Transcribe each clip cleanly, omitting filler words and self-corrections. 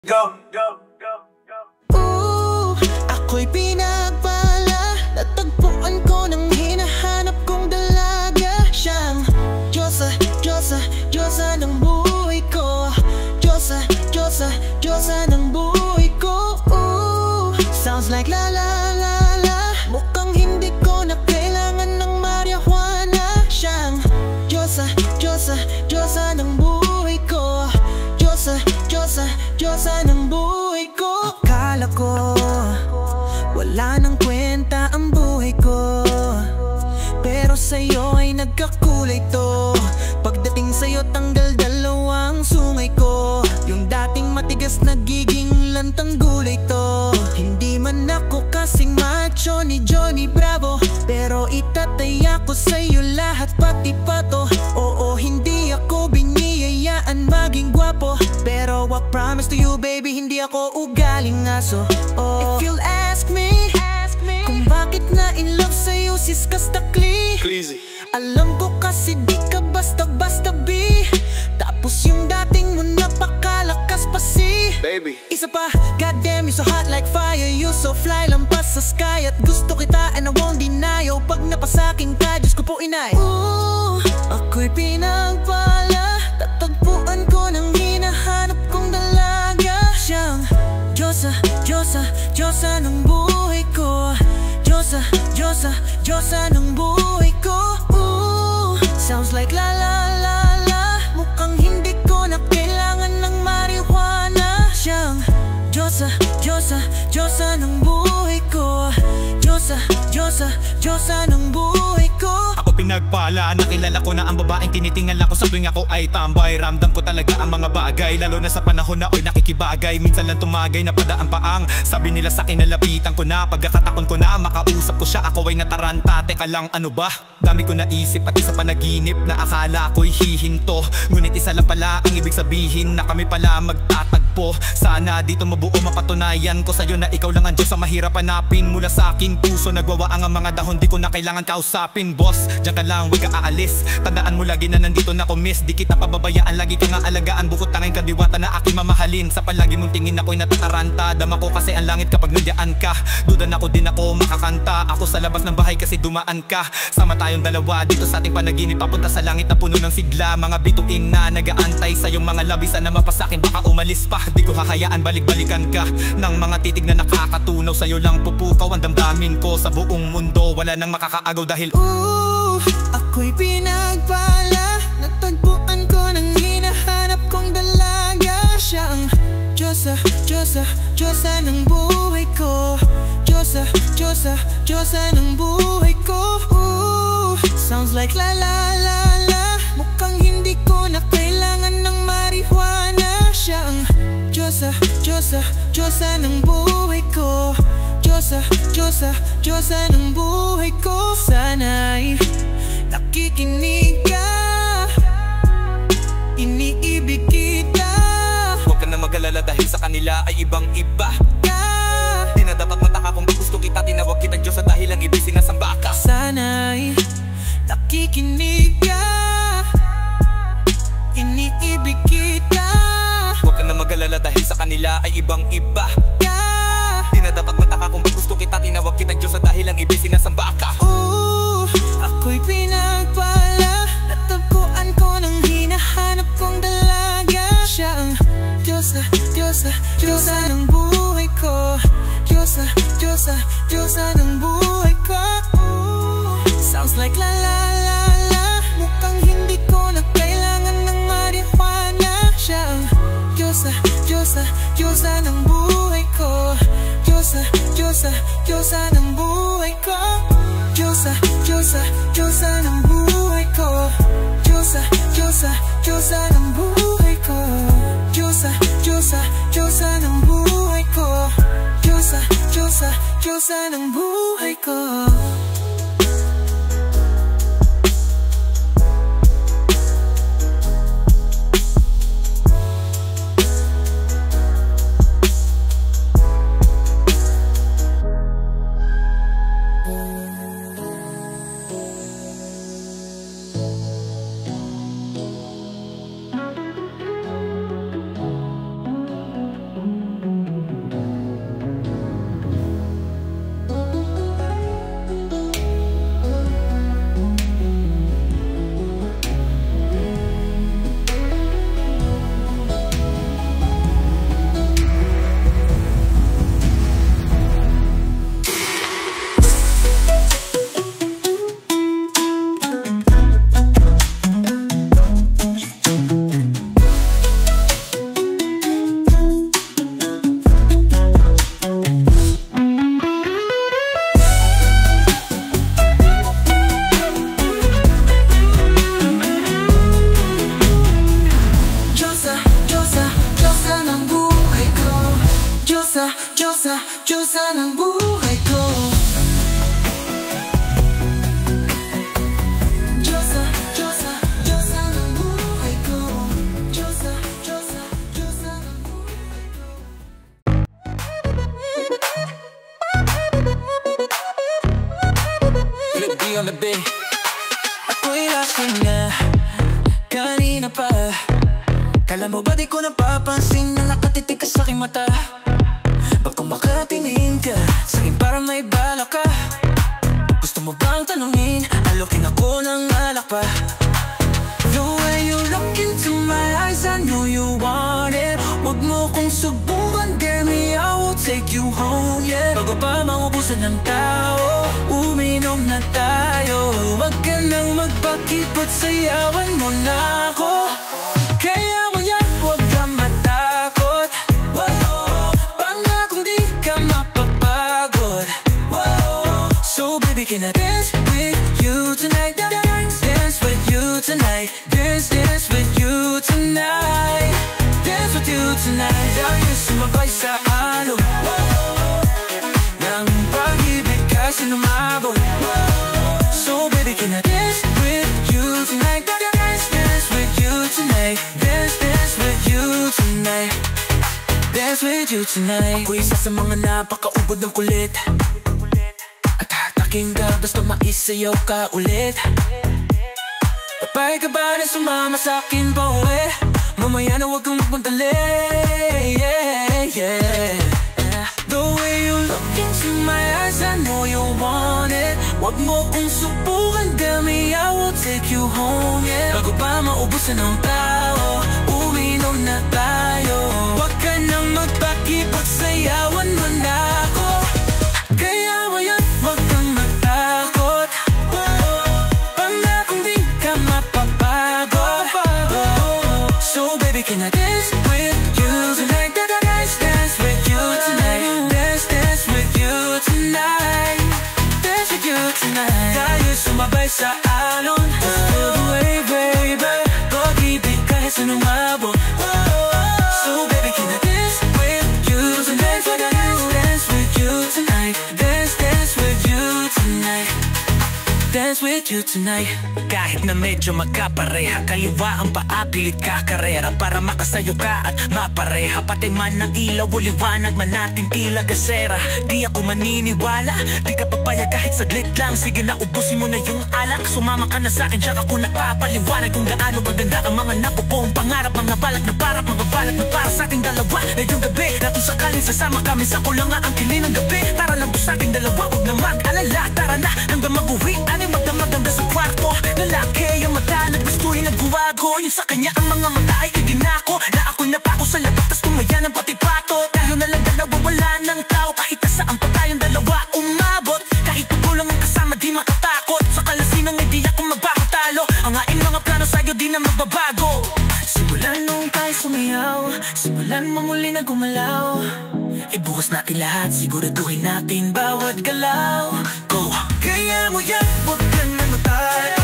Go, go, go, go. Ako'y pinagpala, natagpuan ko ng hinahanap kong dalaga. Siyang Diyosa, Diyosa, Diyosa ng buhay ko. Diyosa, Diyosa, Diyosa ng buhay ko. Sounds like la la la la. Mukhang hindi ko na kailangan ng marijuana. Siyang Diyosa, Diyosa, Diyosa ng buhay ko. Diyosa, Diyosa, Diyosa ng buhay ko. Akala ko wala nang kwenta ang buhay ko, pero sa'yo ay nagkakulay to. Pagdating sa'yo tanggal dalawang sungay ko. Yung dating matigas nagiging lantang gulay to. Hindi man ako kasing macho ni Johnny Bravo, pero itataya ko sa'yo lahat pati pato. Oo, hindi ako biniyayaan maging gwapo, pero I promise to you baby, hindi ako ugaling aso. If you'll ask me kung bakit na in love sa'yo sis Kastakli, alam ko kasi di ka basta-basta B. Tapos yung dating mo napakalakas pa si baby. Isa pa, goddamn you so hot like fire. You so fly, lampas sa sky. At gusto kita and I won't deny. O pag napasaking ka, Diyos ko po inay. Ako'y pinagpala, tatagpuan ko ng hinahanap kong dalaga. Siyang Diyosa, Diyosa, Diyosa ng buhay ko. Diyosa, Diyosa, Diyosa ng buhay ko. Sounds like la la la la. Mukhang hindi ko na kailangan ng marijuana. Siyang Diyosa, Diyosa, Diyosa ng buhay ko. Diyosa, Diyosa, Diyosa ng buhay ko. Ako pinagpala, nakilala ko na ang babaeng tinitingnan ko sa tuwing ako ay tambay. Ramdam ko talaga ang mga bagay, lalo na sa panahon na oy nakikibagay. Minsan lang tumagay na padaan paang sabi nila sa akin, nalapitan ko na. Pagkakatakon ko na, makausap ko siya, ako ay nataranta. Teka lang, ano ba? Dami ko naisip at isa panaginip na akala ko'y hihinto. Ngunit isa lang pala ang ibig sabihin, na kami pala magtatagpo. Sana dito mabuo mapatunayan ko sa'yo na ikaw lang ang Diyos sa mahirap hanapin. Mula sa akin puso nagwawaang ang mga dahon, di ko na kailangan kausapin. Boss, diyan ka lang, huwag ka aalis. Tandaan mo lagi na nandito na ko miss. Di kita pababayaan, lagi ka nga alagaan. Bukod tanging kadiwata na aking mamahalin. Sa palagi mong tingin ako'y natataranta. Dama ko kasi ang langit kapag nandiyan ka. Dudan ako din ako makakanta. Ako sa labas ng bahay kasi dumaan ka. Sama tayong dalawa dito sa ating panaginip, papunta sa langit na puno ng sigla. Mga bituin na nagaantay sa iyong mga labi. Sana mapasakin, baka umalis pa. Di ko hakayaan balik-balikan ka ng mga titig na nakakatunaw. Sa'yo lang pupukaw ang damdamin ko. Sa buong mundo wala nang makakaagaw dahil ako'y pinagpala, natagpuan ko ng hinahanap kong dalaga. Siyang Diyosa, Diyosa, Diyosa ng buhay ko. Diyosa, Diyosa, Diyosa ng buhay ko. Sounds like la la la la. Mukhang hindi ko na kailangan ng marijuana. Siyang Diyosa, Diyosa, Diyosa ng buhay ko. Diyosa, Diyosa, Diyosa ng buhay ko. Sana'y nakikinig ka, iniibig kita. huwag ka na mag-alala dahil sa kanila ay ibang iba. Di na dapat mataka kung gusto kita, tinawag kita Diyos at dahil ang ibig sinasamba ka. Sana'y nakikinig ka, iniibig kita. Huwag ka na mag-alala dahil sa kanila ay ibang iba. Di na dapat mataka kung gusto kita, tinawag kita Diyos at dahil ang ibig sinasamba ka. Ako'y pinagpala, natagpuan ko ng hinahanap kong dalaga. Siyang Diyosa, Diyosa, Diyosa ng buhay ko. Diyosa, Diyosa, Diyosa ng buhay ko. Sounds like la la la la. Mukhang hindi ko na kailangan ng marijuana. Siyang Diyosa, Diyosa, Diyosa ng buhay ko. Diyosa, Diyosa, Diyosa ng buhay ko. Diyosa, Diyosa, Diyosa ng buhay ko. Diyosa, Diyosa, Diyosa ng buhay ko. Diyosa, Diyosa, Diyosa ng buhay ko. Diyosa, Diyosa, Diyosa ng buhay ko. Diyosa, Diyosa, Diyosa ng buhay ko. Diyosa, Diyosa, Diyosa ng buhay ko. Diyosa, Diyosa, Diyosa ng buhay ko. Flip D on the beat. Ako'y lasing na kanina pa. Kala mo ba di ko napapansin na nakatitig ka sa'king mata? Pag kung makatingin ka sa'kin parang may bala ka. Gusto mo bang tanungin? Alokin ako ng alak pa. The way you look into my eyes, I know you want it. Huwag mo kong subukan, dare me, I will take you home, yeah. Bago pa maubusan ng tao, uminom na tayo. Huwag ka nang magpakipot, sayawan mo na ako. Kaya mo yan, huwag ka matakot. Pangakong di ka mapapagod. So baby, can I dance with you tonight? Dance with you tonight. Dance with you tonight. Dance with you tonight. Dahil sumabay sa alon ng pag-ibig kasi lumabot. So baby, can I dance with you tonight? Dance with you tonight. Dance with you tonight. Dance with you tonight. Ako isa sa mga napakaubod ng kulit at hataking ka basta maisayaw ka ulit. Papay ka ba na sumama sa'kin pa uwi? Mamaya na huwag kang magmadali, yeah, yeah. The way you look into my eyes, I know you want it. Huwag mo kong subukan, tell me I will take you home, yeah. Bago pa maubusan ng tao, uminom na tayo. Huwag ka nang magpakipot, sayawan mo na ako. Kaya mo yan, huwag kang matakot. Pangakong di ka mapapagod. So baby, can I dance with you tonight? Dance with you tonight. Dance with you tonight. Dance with you tonight. Tayo sumabay sa alon. Feel the way, baby. Pag-ibig kahit sa lumabot. So baby, can I dance with you tonight? Dance with you tonight. Dance with you tonight. Dance with you tonight. Kahit na medyo magkapareha, kaliwa ang paa, pilit ka karera para makasayo ka at mapareha. Pati man ng ilaw o liwanag man natin tila gasera. Di ako maniniwala, di ka papayag kahit saglit lang. Sige na ubusin mo na yung alak, sumama ka na sa'kin, tsaka ko napapaliwanag kung gaano kaganda ang mga napupong pangarap. Mga balak na para, mga balak na para sa'ting dalawa. Ngayong gabi, na kung sakaling sasama kami sa kulanga ang kiling ng gabi. Tara lang po sa'ting dalawa, huwag na mag-alala. Tara na, hanggang mag-uwi, magdamaganda sa kwarto. Lalaki ang mata, naggustuhin ang guwago. Yung sa kanya ang mga mata ay idinako. Na ako'y napako sa labas, tas tumaya ng pati pato. Tayo na lang dalawa, wala ng tao. Kahit saan pa tayong dalawa umabot. Kahit pagkulang ang kasama, di makatakot. Sa kalasinang ay di ako magbago talo. Ang aing mga plano sa'yo, di na magbabago. Simulan nung tayo sumayaw, simulan mo muli na gumalaw. Ibukas natin lahat, siguraduhin natin bawat galaw. Go! Kaya mo yan, huwag ka na matalo.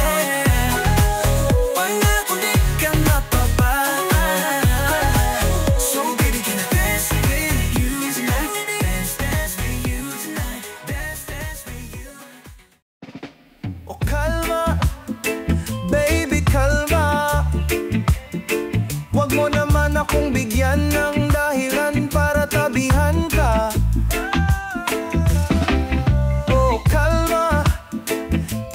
Pangako di ka mapapagod. So baby, can I dance with you tonight? Dance with you tonight. Dance with you. O kalma, baby kalma. Huwag mo naman akong bigyan ng dahilan para tabihan ka. O kalma,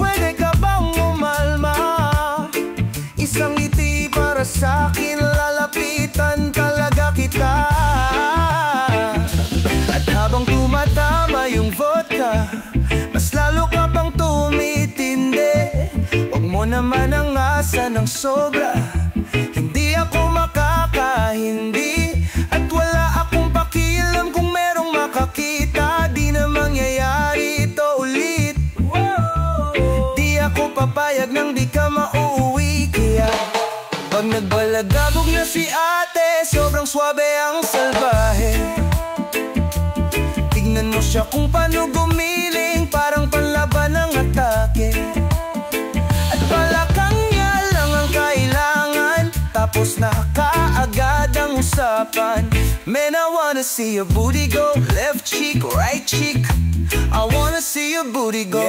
pwede ka bang umalma? Isang ngiti para sa'kin, lalapitan talaga kita. At habang tumatama yung vodka, mas lalo ka pang tumitindi. Huwag mo naman ang asa ng sobra, hindi ako makakahindi. At wala akong pakialam kung merong makakita. Di na mangyayari ito ulit. Di ako papayag nang di ka mauuwi. Kaya pag nagbalagabog na si ate, sobrang swabe ang salbahe. Tignan mo siya kung paano gumiling, parang panlaban ng atake. At palakang niya lang ang kailangan, tapos na kaagad ang usapan. Man, I wanna see your booty go. Left cheek, right cheek, I wanna see your booty go.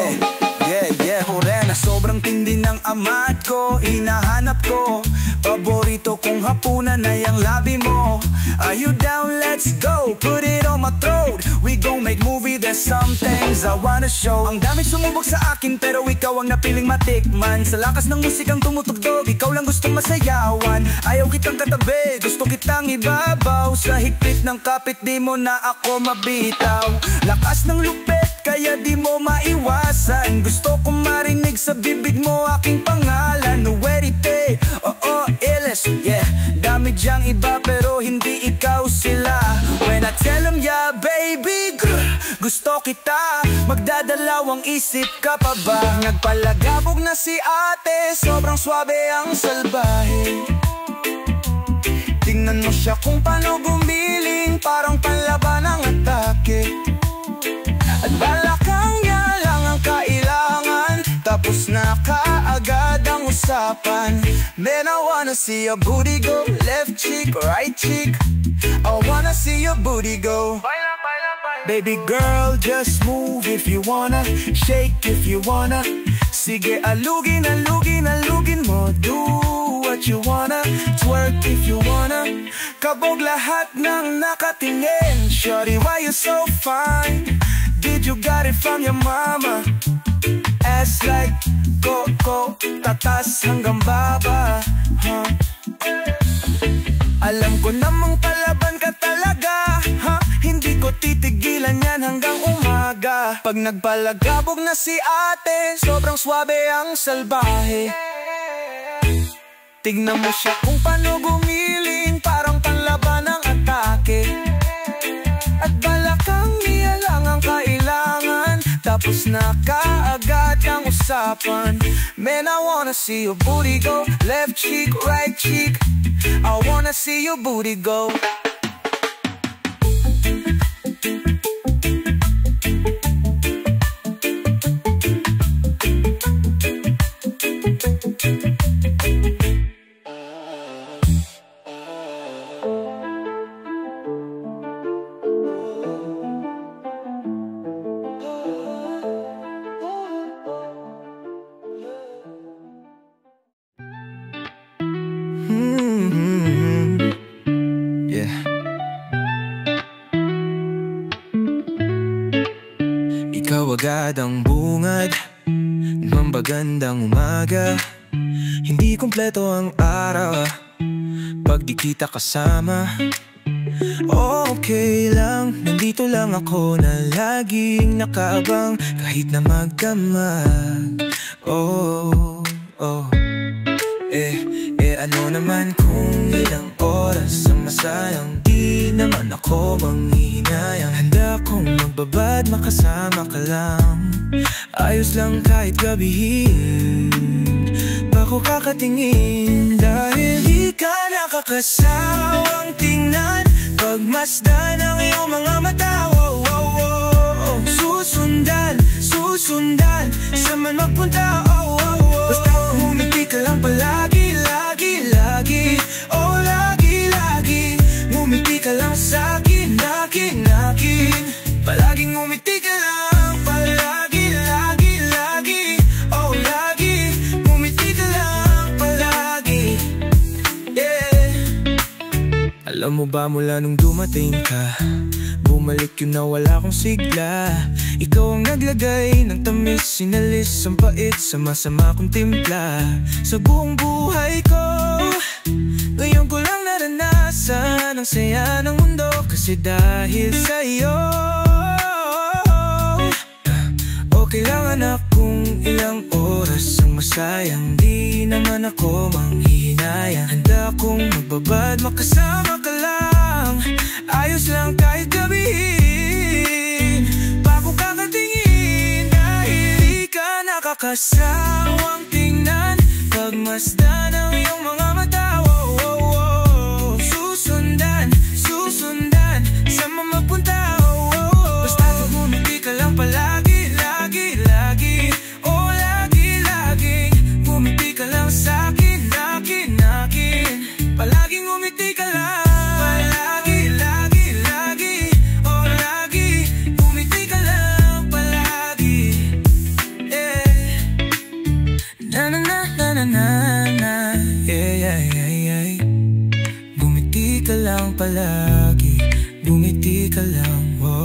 Morena, sobrang tindi ng amat ko. Hinahanap ko, paborito kong hapunan ay ang labi mo. Are you down? Let's go, put it on my throat. We gon' make movie, there's some things I wanna show. Ang daming sumubok sa akin pero ikaw ang napiling matikman. Sa lakas ng musikang tumutugtog, ikaw lang gustong masayawan. Ayaw kitang katabi, gusto kitang ibabaw. Sa higpit ng kapit di mo na ako mabitaw. Lakas ng lupit kaya di mo maiwasan. Gusto kong marinig sa bibig mo aking pangalan. Nuwerite, oo, ilis, yeah. Dami dyang iba pero hindi ikaw sila. When I tell them yeah baby, gusto kita, magdadalawang isip ka pa ba? Nagpalagabog na si ate, sobrang swabe ang salbahe. Tingnan mo siya kung paano gumiling, parang panlaban ang atake. At balakang niya lang ang kailangan, tapos na kaagad ang usapan. Man, I wanna see your booty go. Left cheek, right cheek, I wanna see your booty go. Baby girl, just move if you wanna, shake if you wanna. Sige, alugin, alugin, alugin mo. Do what you wanna, twerk if you wanna. Kabog lahat ng nakatingin. Shorty, why you so fine? Did you got it from your mama? Ass like coco, tatas hanggang baba, huh? Alam ko namang palaban ka talaga, huh? Hindi ko titigilan yan hanggang umaga. Pag nagpalagabog na si ate, sobrang swabe ang salbahe. Tignan mo siya kung paano gumiling, parang panlaban ang atake. At balakang niya lang ang kailangan, tapos na kaagad ang usapan. Man, I wanna see your booty go. Left cheek, right cheek, I wanna see your booty go. Ikaw agad ang bungad ng magandang umaga. Hindi kumpleto ang araw pag di kita kasama. Okay lang, nandito lang ako na laging nakaabang kahit na magdamag. Oh, oh. Ano naman kung ilang oras ang masayang, di naman ako manghihinayang. Handa kong magbabad, makasama ka lang. Ayos lang kahit gabihin, bako kakatingin. Dahil di ka nakakasawang tingnan, pagmasdan ang iyong mga mata. Susundan, susundan, saan man magpunta. Basta ngumiti ka lang palagi, lagi, lagi. Oh, lagi, lagi. Ngumiti ka lang sa'kin, akin, akin. Palaging ngumiti ka lang, palagi, lagi, lagi. Oh, lagi. Ngumiti ka lang palagi. Yeah. Alam mo ba mula nung dumating ka, bumalik yun na wala akong sigla. Ikaw ang naglagay ng tamis, sinalis ang pait sa masama kong timpla. Sa buong buhay ko, ngayon ko lang naranasan ang saya ng mundo. Kasi dahil sa'yo, okay lang anak kung ilang oras ang masayang, di naman ako manghihinayang. Handa kong magbabad, makasama ka lang. Ayos lang kahit gabihin, bako kakatingin. Dahil di ka nakakasawang tingnan, pagmasdan ang iyong mga mata. Susundan, susundan, saan man magpunta. Basta ngumiti ka lang palagi, lagi, lagi. Oh, lagi, lagi. Ngumiti ka lang sa'kin, akin, akin. Palaging ngumiti ka lang, palagi, lagi. ka lang, oh.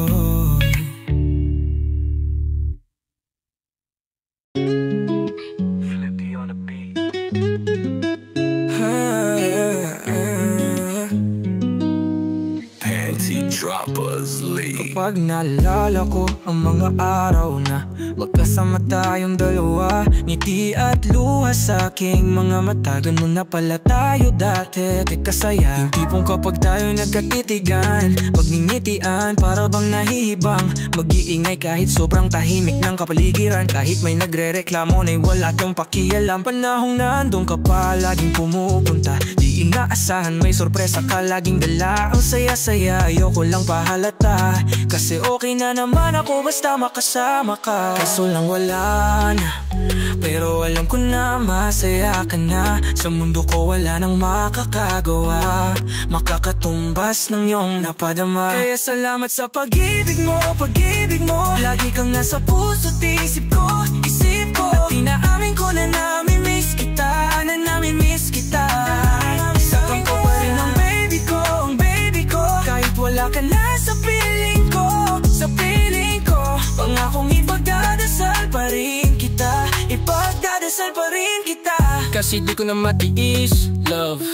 Kapag naalala ko ang mga araw na magkasama tayong dalawa, ngiti at luha sa aking mga mata. Ganun na pala tayo dati, kasaya. Yung tipong kapag tayo nagkatitigan, magngingitian, para bang nahihibang. Mag-iingay kahit sobrang tahimik ng kapaligiran. Kahit may nagre-reklamo na'y wala kang pakialam. Panahong nandun ka pa, laging pumupunta, di inaasahan may sorpresa ka laging dala. Ang saya-saya, ayoko lang pahalata, kasi okay na naman ako basta makasama ka. Kaso lang wala na, pero alam ko na masaya ka na. Sa mundo ko wala nang makakagawa, makakatumbas ng iyong napadama. Kaya salamat sa pag-ibig mo, pag-ibig mo. Lagi kang nasa puso't isip ko, isip ko. At inaamin ko na namimiss kita, na namimiss kita. Isang ko pa rin ang baby ko, ang baby ko. Kahit wala ka na sa piling ko, sa piling ko. Pangakong ipagdadasal pa rin kita, ipagdadasal pa rin kita. Kasi di ko na matiis, love,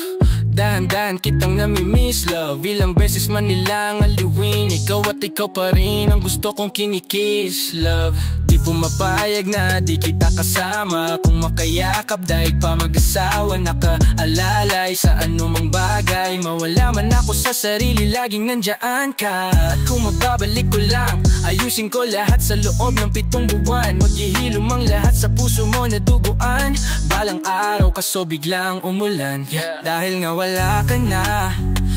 dahan-dahan kitang namimiss, love. Ilang beses man nilang aliwin, ikaw at ikaw pa rin ang gusto kong kinikiss, love. Di pumapayag na di kita kasama, kung makayakap dahil pa mag-asawa. Nakaalalay sa anumang bagay, mawala man ako sa sarili, laging nandyan ka. At kung mababalik ko lang, ayusin ko lahat sa loob ng 7 buwan. Maghihilom ang lahat sa puso mo na duguan. Balang araw kaso biglang umulan, dahil nga wala ka na.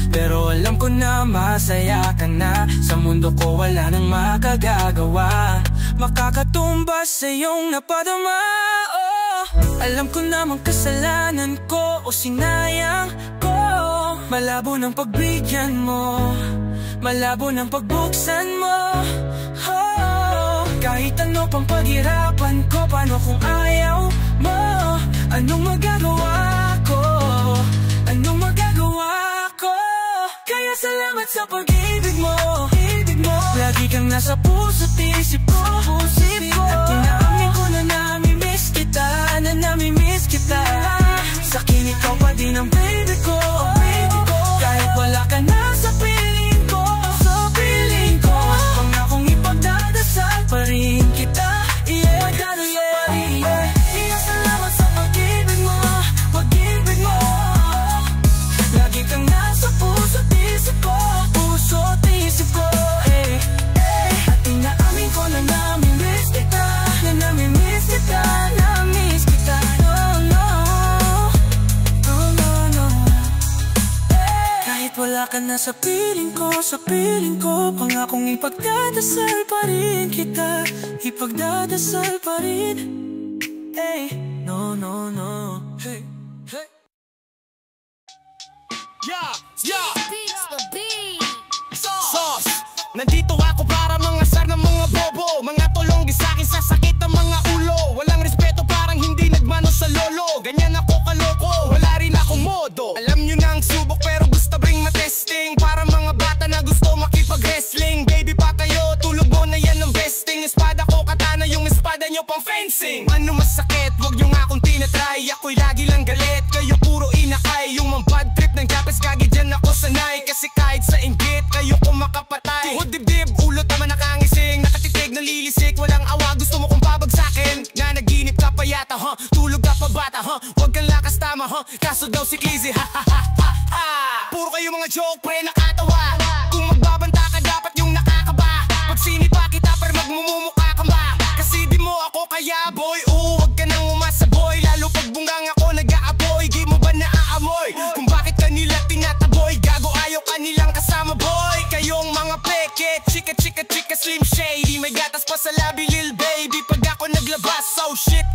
Pero alam ko na masaya ka na. Sa mundo ko wala nang makagagawa, makakatumbas sa iyong napadama, oh. Alam ko namang kasalanan ko o sinayang ko. Malabo ng pagbigyan mo, malabo ng pagbuksan mo, oh. Kahit ano pang paghirapan ko, paano kung ayaw mo? Anong magagawa ko? Anong magagawa ko? Kaya salamat sa pag-ibig mo, ibig mo. Lagi kang nasa puso't isip ko, isip ko. At inaamin ko na namimiss kita, na namimiss kita. Sa akin ikaw pa din ang baby ko, baby ko. Kahit wala ka na sa piling ko, sa piling ko. Pangakong ipagdadasal pa rin kita, yeah, ipagdadasal pa rin. Kaya salamat sa pag-ibig mo, pag-ibig mo. Lagi kang nasa puso't isip ko, puso't isip ko, eh. At inaamin ko na namimiss kita, na namimiss kita, namimiss kita. No, no, no, no, no. Kahit wala ka na sa piling ko, sa piling ko. Pangakong ipagdadasal pa rin kita, ipagdadasal pa rin, eh. No, no, no. Hey, hey. Yeah! Sauce! Nandito ako para mangasar ng mga bobo, mga tulong di sa'kin sasakit ang mga ulo. Walang respeto, parang hindi nagmano sa lolo. Ganyan ako kaloko, wala rin akong modo. Alam nyo na ang subok pero gusto bring matesting. Para mga bata na gusto makipag-wrestling. Baby pa kayo, tulog mo na yan ng vesting. Espada ko, katana yung espada nyo pang fencing. Ano masakit, wag nyo nga akong tinatry. Ako'y lagi lang galit, kayo puro inakay. Yung mga bad trip ng kapes, kagi dyan ako sanay. Kasi kahit sa inggit, kayo ko makapatay. Tuhod dibdib, ulo tama nakangising. Nakatitig, nalilisik, walang awa, gusto mo kong pabagsakin. Na naginip ka pa yata, huh? Tulog ka pa bata, huh? Wag kang lakas tama, huh? Kaso daw si Clizzy, ha ha ha ha ha. Puro kayo mga joke, pre, nakatawa. Kung magbabanta ka, dapat yung nakakaba. Pag sinipa kita, pero magmumukha ka ba? Kasi di mo ako kaya, boy, wag ka nang umasa, boy. Lalo pag bunggang ako, nag-aaboy. Di mo ba naaamoy? Kung bakit kanila tinataboy? Gago, ayaw kanilang kasama, boy. Kayong mga peke, chika, chika, chika, slim shady. May gatas pa sa labi, lil baby. Pag ako naglabas, oh shit,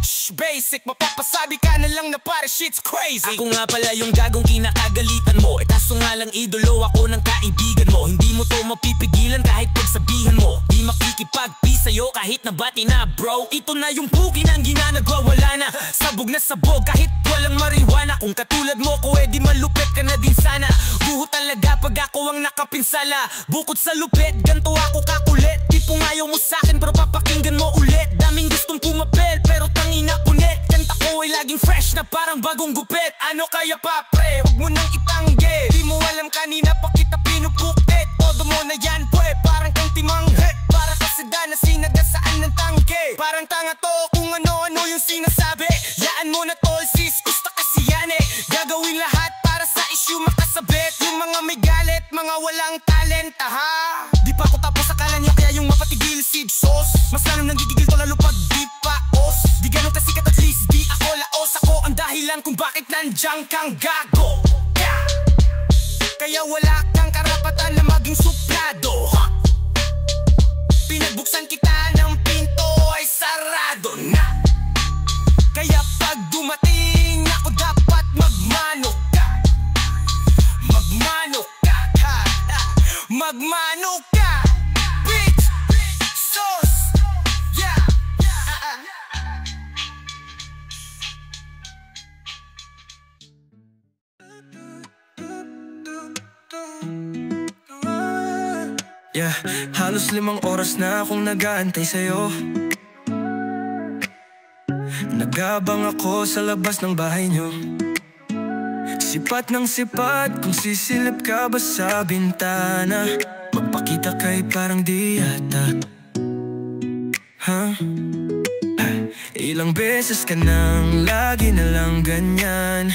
shh, basic. Mapapasabi ka na lang na pare shit's crazy. Ako nga pala yung gagong kinakagalitan mo. Kaso nga lang idolo ako ng kaibigan mo. Hindi mo to mapipigilan kahit pagsabihan mo. Di makikipag-peace sa'yo kahit nabati na, bro. Ito na yung pukin ang ginanagawa, wala na. Sabog na sabog kahit walang marijuana. Kung katulad mo ko, edi malupit ka na din sana. Buho talaga pag ako ang nakapinsala. Bukod sa lupit, ganto ako kakulit. Tipong ayaw mo sa'kin pero papakinggan mo ulit. Daming gustong pumapel pero tangina kunit. Kanta ko ay laging fresh na parang bagong gupit. Ano kaya pa pre, huwag mo nang itanggi. Di mo alam kanina pa kita pinupukit. Todo mo na yan pwe, parang kang timanghe. Para sa sedan na sinagasaan ng tangke. Parang tanga to kung ano-ano yung sinasabi. Yaan mo na tol sis, gusto kasi yan eh. Gagawin lahat para sa issue makasabit. Yung mga may galit, mga walang talent ha. Di pa ako tapos akala niya kaya yung mapatigil seed sauce. Mas lalong nanggigigil to lalo pag di pa os. Di ganun kasikat at least di ako laos. Ako ang dahilan kung bakit nandiyan kang gago yeah. Kaya wala kang karapatan na maging suplado ha. Pinagbuksan kita ng pinto ay sarado na. Kaya pag dumating ako dapat magmano ka. Magmano ka ha. Magmano ka. Bitch, sauce yeah. Yeah, halos 5 oras na akong nag-aantay sa'yo. Nagabang ako sa labas ng bahay nyo. Sipat ng sipat kung sisilip ka ba sa bintana. Magpakita kay parang di yata huh? Ilang beses ka nang lagi na lang ganyan.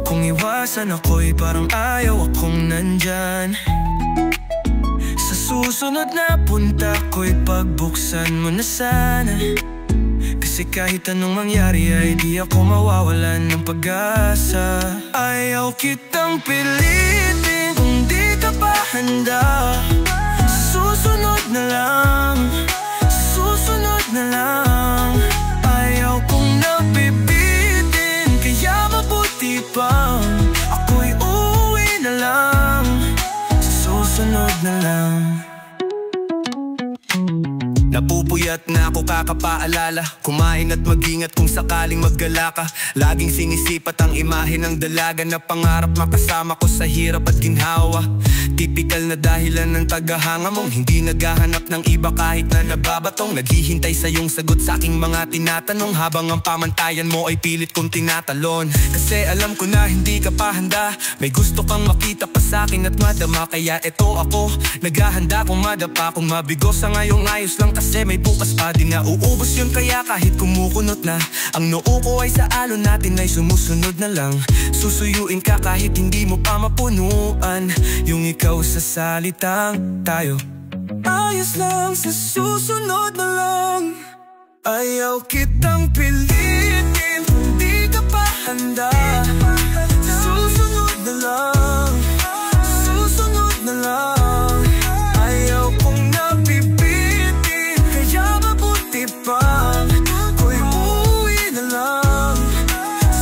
Kung iwasan ako'y parang ayaw akong nandyan. Sa susunod na punta ko'y pagbuksan mo na sana. Kasi kahit anong mangyari ay di ako mawawalan ng pag-asa. Ayaw kitang pilitin kung di ka pa handa. Susunod na lang, susunod na lang. Ayaw kong napipitin kaya mabuti pang ako'y uuwi na lang. Susunod na lang. Napupuyat na ako kakapaalala. Kumain at mag-ingat kung sakaling maggala ka. Laging sinisipat ang imahe ng dalaga na pangarap makasama ko sa hirap at ginhawa. Tipikal na dahilan ng tagahanga mong hindi naghahanap ng iba kahit na nababatong. Naghihintay sa iyong sagot sa aking mga tinatanong habang ang pamantayan mo ay pilit kong tinatalon. Kasi alam ko na hindi ka pa handa. May gusto kang makita pa sa akin at madama. Kaya eto ako, naghahanda kung madapa. Kung mabigo sa ngayong ayos lang kasi may bukas pa din na uubos yun. Kaya kahit kumukunot na ang noo ko ay sa alon natin ay sumusunod na lang. Susuyuin ka kahit hindi mo pa mapunuan yung ikaw sa salitang tayo. Ayos lang sa susunod na lang. Ayaw kitang pilitin kung di ka pa handa. Susunod na lang, susunod na lang. Ayaw kong napipitin kaya mabuti pang ako'y uuwi na lang.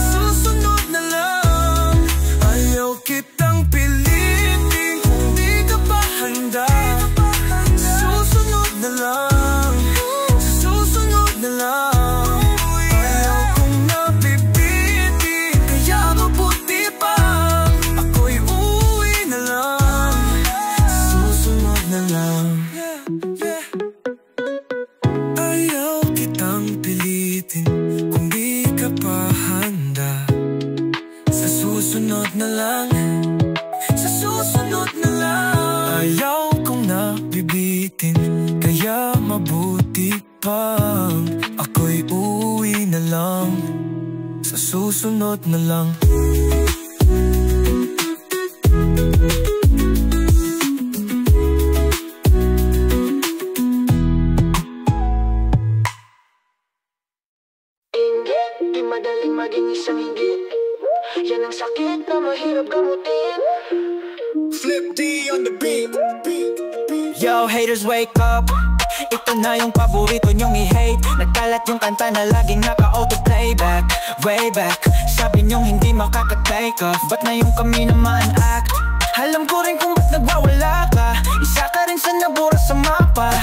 Susunod na lang. Ayaw kitang pilitin kung di ka pa handa. Susunod na lang, susunod na lang. Ayaw kong napipitin kaya mabuti pang ako'y uuwi na lang. Susunod na lang. Ayaw kitang pilitin kung di ka pa handa. Sa susunod na lang, sa susunod na lang. Ayaw kong nabibitin kaya mabuti pang ako'y uuwi na lang. Sa susunod na lang. Inggit, di madaling maging isang inggit. Yan ang sakit na mahirap gamutin. Flip D on the beat. Yo, haters wake up. Ito na yung paborito nyong i-hate. Nagkalat yung kanta na laging naka-auto-playback. Way back, sabi nyong hindi makaka-take off. Ba't na yung kami naman act? Alam ko rin kung ba't nagwawala ka. Isa ka rin sa nabura sa mapa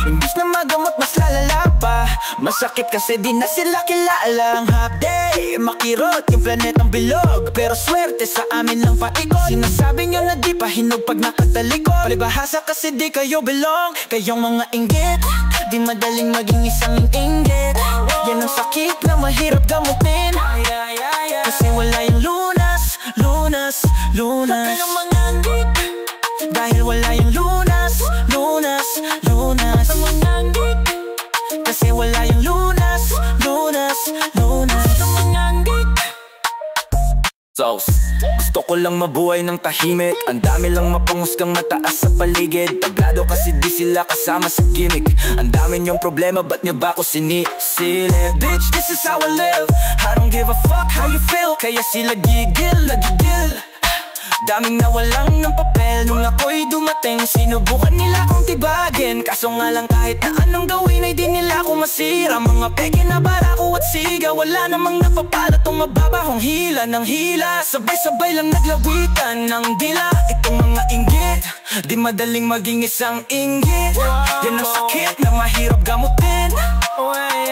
Imbis na magamot mas lalala pa. Masakit kasi di na sila kilala. Ang hapday, makirot yung planetang bilog, pero swerte sa amin lang paikot. Sinasabi nyo na di pa hinog pag nakatalikod. Palibahasa kasi di kayo belong. Kayong mga inggit, di madaling maging isang inggit. Yan ang sakit na mahirap gamutin, kasi wala yung lunas, lunas, lunas. Kayong mga inggit, dahil wala yung lunas, lunas, lunas. Mga inggit, kasi wala yung lunas, lunas, lunas. Gusto ko lang mabuhay ng tahimik. Ang dami lang mapanghusgang mataas sa paligid. Tablado kasi di sila kasama sa gimmick. Ang dami niyong problema, ba't niya ba ako sinisilip? Bitch, this is how I live. I don't give a fuck how you feel. Kaya sila gigil, nagigil. Daming nawalang ng papel nung ako'y dumating. Sinubukan nila akong tibagin, kaso nga lang kahit na anong gawin ay di nila ako masira. Mga peke na barako at siga, wala namang napapala tong mababahong hila ng hila. Sabay-sabay lang naglawitan ng dila. Itong mga inggit, di madaling maging isang inggit. Yan ang sakit na mahirap gamutin,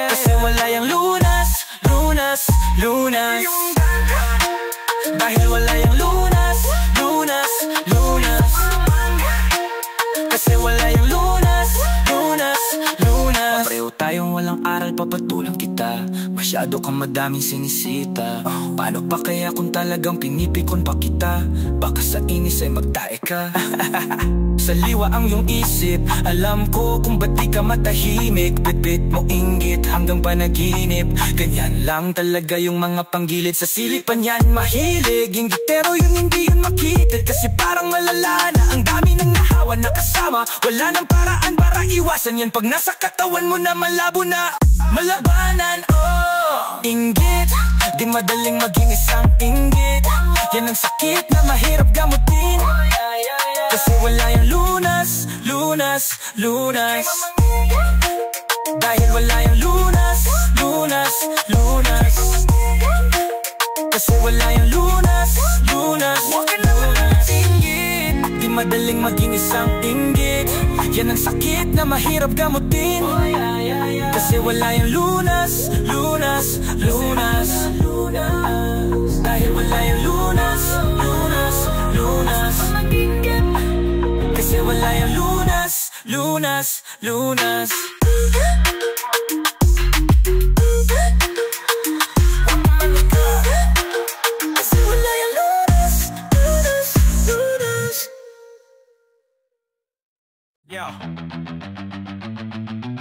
kasi wala yung lunas, lunas, lunas. Dahil wala yung lunas, lunas, lunas. Kasi wala yung lunas, lunas, lunas. Pareho tayong walang aral, papatulang kita. Masyado kang madaming sinisita. Paano pa kaya kung talagang pinipikon pa kita? Baka sa inis ay magtae ka. Saliwa ang iyong isip, alam ko kung ba't di ka matahimik. Bit-bit mo inggit hanggang panaginip. Ganyan lang talaga yung mga panggilid. Sa silipan yan mahilig inggitero, yun hindi yun makitid. Kasi parang malala na ang dami ng nahawan na kasama. Wala nang paraan para iwasan yan. Pag nasa katawan mo na malabo na malabanan. Oh, inggit, di madaling maging isang inggit. Yan ang sakit na mahirap gamutin, kasi wala yung lunas, lunas, lunas. Dahil wala yung lunas, lunas, lunas. Kasi wala yung lunas, lunas, lunas. Di madaling maging isang inggit. Yan ang sakit na mahirap gamutin, kasi wala yung lunas, lunas, lunas. Dahil wala yung lunas, lunas, lunas. Kasi wala yung lunas, lunas, lunas. Kasi wala yung lunas, lunas, lunas. Yo,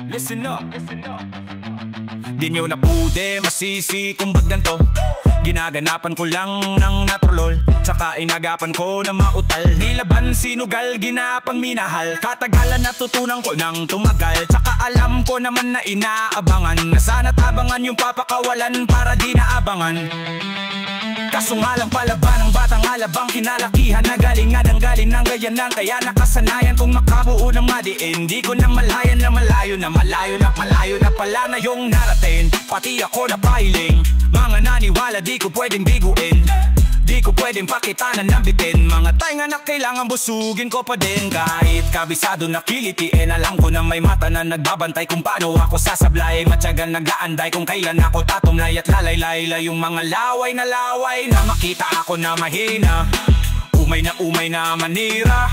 listen up, listen up. Di nyo na pude masisi kung ba't ganto. Ginaganapan ko lang ng naturlol, tsaka inagapan ko na mautal. Nilaban sinugal, ginapang minahal. Katagalan natutunan ko nang tumagal. Tsaka alam ko naman na inaabangan, na sana tabangan yung papakawalan para di naabangan. Kaso nga lang palaban ng batang alabang kinalakihan, na galing nga ng galing ng gayanan. Kaya nakasanayan kong makabuo ng madiin. Di ko na malayan na malayo na malayo na malayo na pala na yung narating. Pati ako na pahiling, mga naniwala di ko pwedeng biguin. Di ko pwedeng pakitanan ng bitin. Mga tainga na kailangan busugin ko pa din. Kahit kabisado na kilitiin, alam ko na may mata na nagbabantay kung paano ako sasablay. Matyagang nag-aanday kung kailan ako tatumlay at lalaylay. Yung mga laway na makita ako na mahina, umay na manira,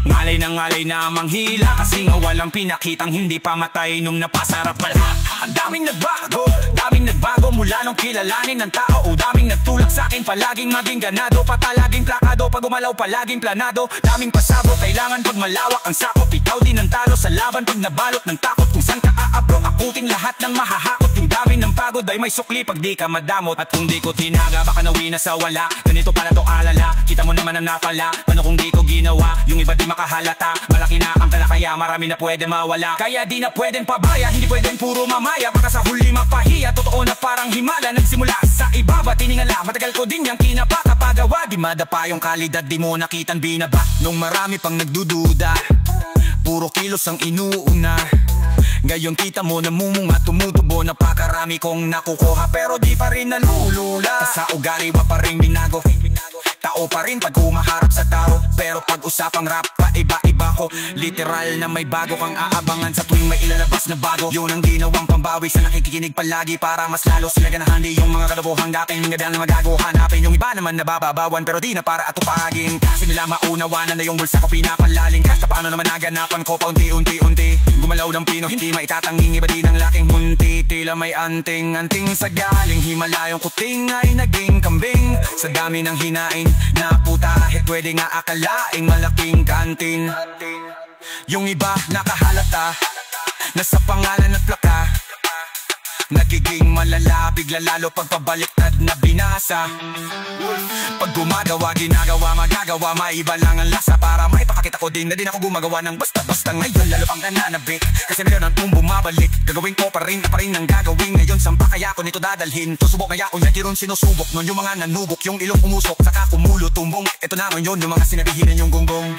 ngalay na manghila. Kasi nga walang pinakitang hindi pa matay nung napasarap pala. Ang daming nagbago mula nung kilalanin ng tao. O daming nagtulak sa'kin, palaging maging ganado. Patalaging plakado, pag gumalaw palaging planado. Daming pasabot, kailangan pag malawak ang sakop. Ikaw din ang talo sa laban pag nabalot ng takot. Kung saan ka aabro, akutin lahat ng mahahakot. Yung dami ng pagod ay may sukli pag di ka madamot. At kung di ko tinaga, baka nawi na sa wala. Ganito pala to alala, kita mo naman ang napala. Paano kung di ko ginawa, yung iba di makahalata. Malaki na ang tala kaya marami na pwede mawala. Kaya di na pwedeng pabaya, hindi pwedeng puro mamaya. Baka sa huli mapahiya, totoo na parang himala. Nagsimula sa ibaba, tiningala, matagal ko din yung kinapakapagawa. Di madapa yung kalidad, di mo nakitan binaba. Nung marami pang nagdududa, puro kilos ang inuuna. Ngayon kita mo namumunga, tumutubo. Napakarami kong nakukuha, pero di pa rin nalulula. Sa ugali wa pa rin binago, tao pa rin pag humaharap sa tao. Pero pag usapang rap, pa iba-iba ako. Literal na may bago kang aabangan sa tuwing may ilalabas na bago. Yun ang ginawang pambawi sa nakikinig palagi para mas lalo sila ganahan. Di yung mga kalokohang dating ngadan na magago hanapin. Yung iba naman nabababawan pero di na para atupagin. Kasi nila maunawanan na yung bulsa ko pinapalaling. Kahit paano naman naganapan ko pa unti-unti. Gumalaw ng pino hindi maitatanging iba din ang laking munti. Tila may anting-anting sa galing Himalayong kuting ay naging kambing. Sa dami ng hinain na putahit pwede nga akalaing malaking kantin. Yung iba nakahalata na sa pangalan at plaka nagiging malala, bigla lalo pagpabaliktad na binasa. Pag gumagawa, ginagawa, magagawa, maiba lang ang lasa. Para maipakakita ko din na din ako gumagawa ng basta-basta. Ngayon lalo pang nananabik kasi meron ang bumabalik. Gagawin ko pa rin ang gagawin. Ngayon sampa kaya ko nito dadalhin. Tusubok kaya ko yan kirun sinusubok. Nun yung mga nanubok, yung ilong umusok, saka kumulo tumbong. Ito naman yun, yung mga sinabihin yung gonggong.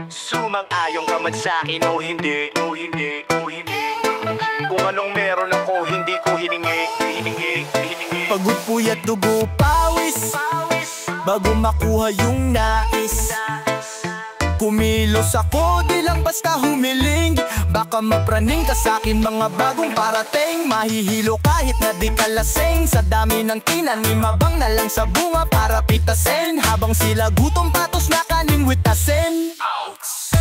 Sumang-ayong ka man sa'kin o hindi, o hindi, o hindi. Kung anong meron ako, hindi ko hiningi. Pagod puyat dugo pawis bago makuha yung nais. Kumilos ako di lang basta humiling. Baka mapraning ka sa'kin mga bagong parating. Mahihilo kahit na di ka lasing. Sa dami ng tinanim mabang na lang sa bunga para pitasin. Habang sila gutom patos na kanin with asin.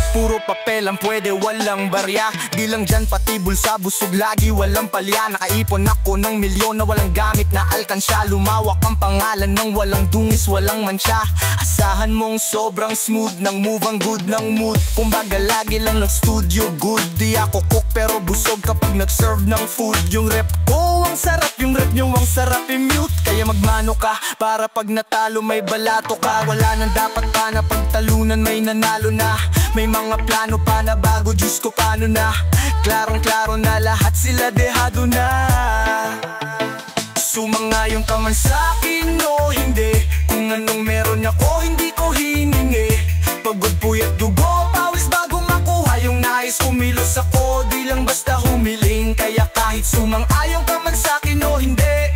Puro papel ang pwede, walang barya. Di lang dyan pati bulsa, busog lagi, walang palya. Nakaipon ako ng milyon na walang gamit na alkansya. Lumawak ang pangalan ng walang dungis, walang mansya. Asahan mong sobrang smooth ng move, ang good ng mood. Kumbaga lagi lang ng studio good. Di ako cook pero busog kapag nag-serve ng food. Yung rep ko ang sarap, yung rep nyo ang sarap i-mute. Kaya magmano ka para pag natalo may balato ka. Wala nang dapat pa na pagtalunan, may nanalo na. May mga plano pa na bago, Diyos ko paano na. Klarong-klaro na lahat sila dehado na. Sumangayon ka man sa'kin o hindi. Kung anong meron ako hindi ko hiningi. Pagod puyat dugo pawis bago makuha yung nais. Kumilos ako di lang basta humiling. Kaya kahit sumangayon ka man sa'kin o hindi.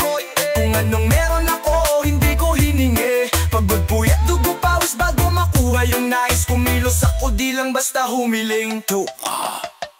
Kung anong meron ako hindi ko hiningi. Pagod puyat dugo pawis bago makuha yung nais. Kumilos ako di lang basta humiling.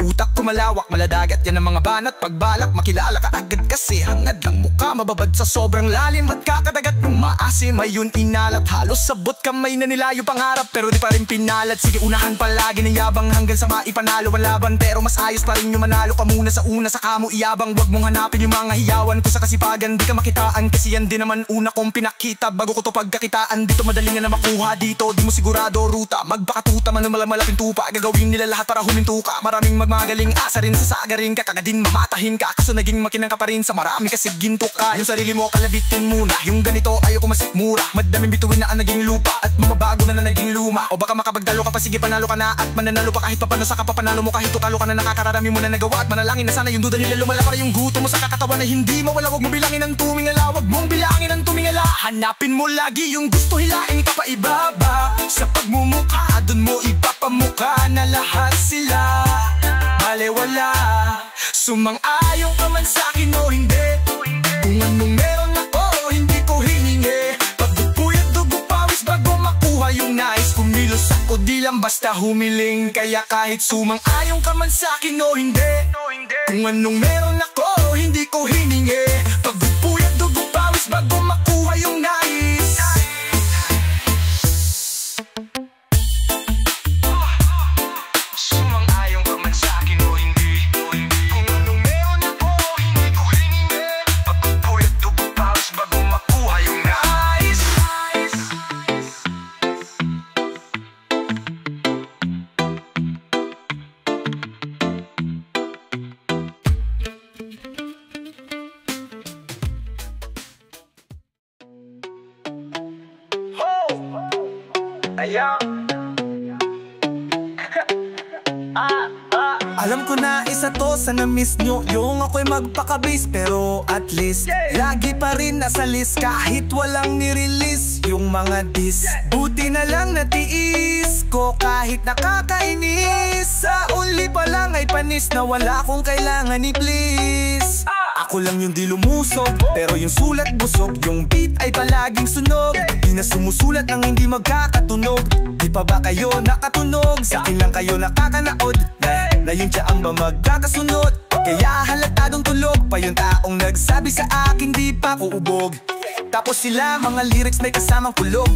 Utak ko malawak, maladagat yan ang mga banat. Pagbalak, makilala ka agad kasi hangad lang mukha mababad sa sobrang lalim. At kakadagat ng maasim, ayun inalat. Halos sabot kamay na nilayo pangarap pero di pa rin pinalad. Sige unahan palagi ng yabang hanggang sa maipanalo ang laban. Pero mas ayos pa rin yung manalo ka muna sa una. Saka mo iyabang, wag mong hanapin yung mga hiyawan ko sa kasipagan. Di ka makitaan kasi yan din naman una kong pinakita. Bago ko to pagkakitaan, dito madaling na makuha. Dito di mo sigurado ruta, magbakatuta man ng malaking tupa. Gagawin nila lahat para huminto ka. Maraming magmagaling asa rin sa sagarin ka. Kagadin mamatahin ka kaso naging makinang ka pa rin sa marami kasi ginto ka. Yung sarili mo kalabitin muna. Yung ganito ayoko masikmura. Madaming bituin na ang naging lupa at mababago na naging luma. O baka makapagdalo ka pa, sige panalo ka na. At mananalo pa kahit papano sa kapapanalo mo. Kahit tutalo ka na nakakararami mo na nagawa. At manalangin na sana yung duda nila lumala para yung gutom mo sa kakatawan na hindi mawala. Wag mo bilangin ang tumingala, wag mong bilangin ang tumingala. Hanapin mo lagi yung gusto, hilain ka pa ibaba. Sa pagmumukha dun mo ipapamukha na lahat sila. Wala, sumang-ayon ka man sa'kin o hindi. Kung anong meron ako hindi ko hiningi. Pagpupuyat dugo pawis bago makuha yung nais. Kumilos ako di lang basta humiling. Kaya kahit sumang-ayon ka man sa'kin o hindi. Kung anong meron ako hindi ko hiningi. Pagpupuyat dugo pawis bago makuha yung nais. Alam ko na isa to sa na-miss nyo. Yung ako'y magpaka-base pero at least lagi pa rin nasa list kahit walang nirelease. yung mga dis. Buti na lang natiis ko kahit nakakainis. Sa only pa lang ay panis na wala akong kailangan ni please. Ako lang yung di lumusog, pero yung sulat busog. Yung beat ay palaging sunog, di na sumusulat nang hindi magkakatunog. Di pa ba kayo nakatunog? Sa akin lang kayo nakakanaod na yung tiyaan ba magkakasunod? Kaya halatadong tulog pa yung taong nagsabi sa akin di pa kuubog. Tapos sila mga lyrics may kasamang kulog,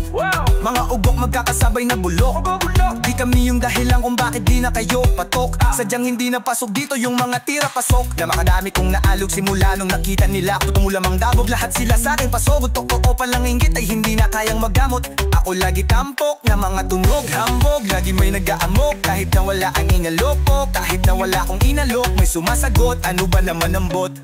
mga ugok magkakasabay na bulok. Di kami yung dahilan kung bakit di na kayo patok. Sadyang hindi napasok dito yung mga tira pasok. Na makadami kong naalog simula nung nakita nila ako tumulamang dabog. Lahat sila sa akin pasogod, toko palang inggit ay hindi na kayang maggamot. Ako lagi tampok na mga tunog hambog, lagi may nag-aamok kahit na wala ang inalopok. Kahit na wala akong inalok may sumasagot, ano ba naman ang bot?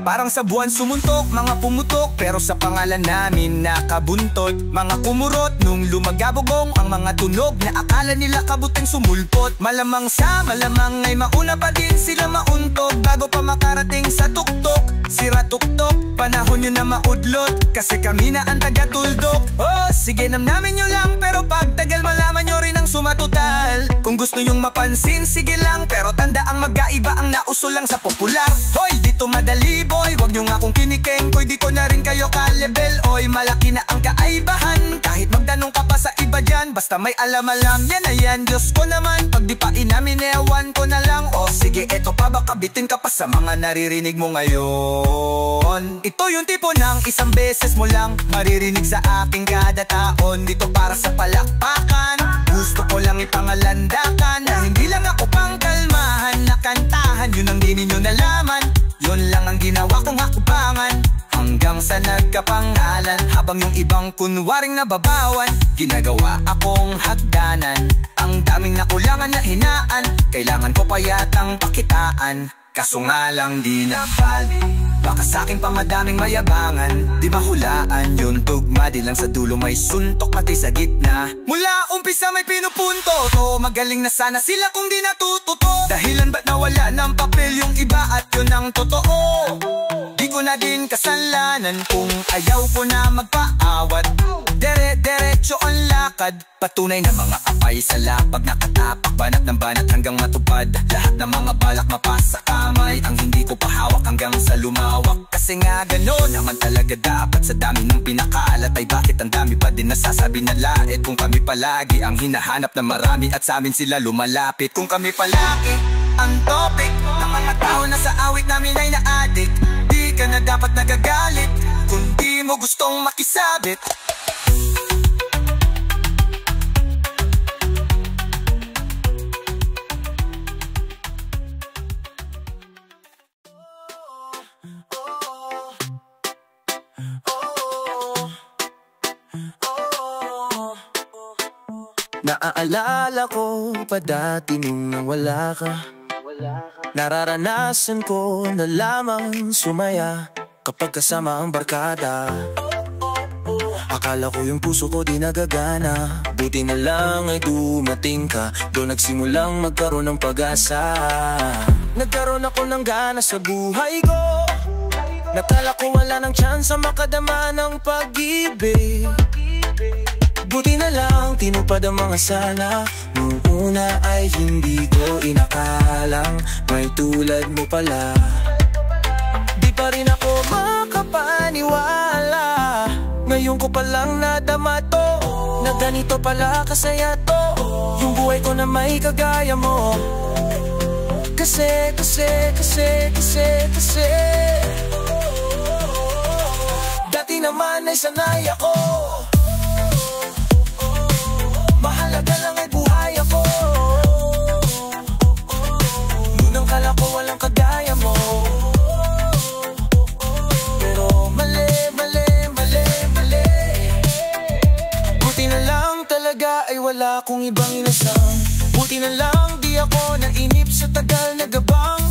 Parang sa buwan sumuntok, mga pumutok, pero sa pangalan namin nakabuntot. Mga kumurot nung lumagabogong ang mga tunog na akala nila kabuteng sumulpot. Malamang sa malamang ay mauna pa din sila mauntog bago pa makarating sa tuktok. Sira tuktok, panahon nyo na maudlot kasi kami na ang taga-tuldok. Oh, sige namnamin nyo lang pero pagtagal malaman nyo rin ang sumatotal. Kung gusto nyong mapansin, sige lang, pero tanda ang magkaiba ang nauso lang sa popular. Hoy, dito madali boy, wag nyo nga kung kinikeng ko'y di ko na rin kayo ka-level. Oy, malaki na ang kaibahan kahit magtanong ka pa sa iba dyan. Basta may alam-alam, yan na yan, Diyos ko naman. Pag di pa inamin, ewan ko na lang. O sige, eto pa, baka bitin ka pa sa mga naririnig mo ngayon. Ito yung tipo ng isang beses mo lang maririnig sa aking kada taon. Dito para sa palakpakan, gusto ko lang ipangalandakan na hindi lang ako pang kalmahan na kantahan. Yun ang di ninyo nalaman, yun lang ang ginawa kong hakbangan. Hanggang sa nagkapangalan, habang yung ibang kunwaring nababawan, ginagawa akong hagdanan. Ang daming nakulangan na hinaan, kailangan ko pa yatang pakitaan. Kaso nga lang di napali, baka sa'kin pa madaming mayabangan. Di mahulaan yun tugma, di lang sa dulo may suntok pati sa gitna. Mula umpisa may pinupunto to, magaling na sana sila kung di natututo. Dahilan ba't nawala ng papel yung iba at yun ang totoo? Di ko na din kasalanan kung ayaw ko na magpaawat. Diretso ang lakad, patunay na mga apay sa lapag. Nakatapak, banat ng banat hanggang matupad. Lahat ng mga balak mapasa kamay, ang hindi ko pahawak hanggang sa lumawak. Kasi nga gano'n naman talaga dapat. Sa dami ng pinakaalat ay bakit ang dami pa din nasasabi na lait. Kung kami palagi ang hinahanap na marami at sa amin sila lumalapit. Kung kami palagi ang topic ng mga tao na sa awit namin ay na-addict, di ka na dapat nagagalit kung di mo gustong makisabit. Naaalala ko pa dati nung nawala ka. Nararanasan ko na lamang sumaya kapag kasama ang barkada. Akala ko yung puso ko di nagagana, buti na lang ay dumating ka. Doon nagsimulang magkaroon ng pag-asa. Nagkaroon ako ng gana sa buhay ko. Nakala ko wala ng tsansa makadama ng pag-ibig. Buti na lang tinupad ang mga sana. Nung una ay hindi ko inakalang may tulad mo pala. Di pa rin ako makapaniwala, ngayon ko palang nadama to, na ganito pala kasaya to, yung buhay ko na may kagaya mo. Kasi dati naman ay sanay ako, mahalaga lang ay buhay ako. Nung kala ko walang kagaya mo, pero mali. Buti na lang talaga ay wala akong ibang inasang. Buti na lang di ako nainip sa tagal na gabang.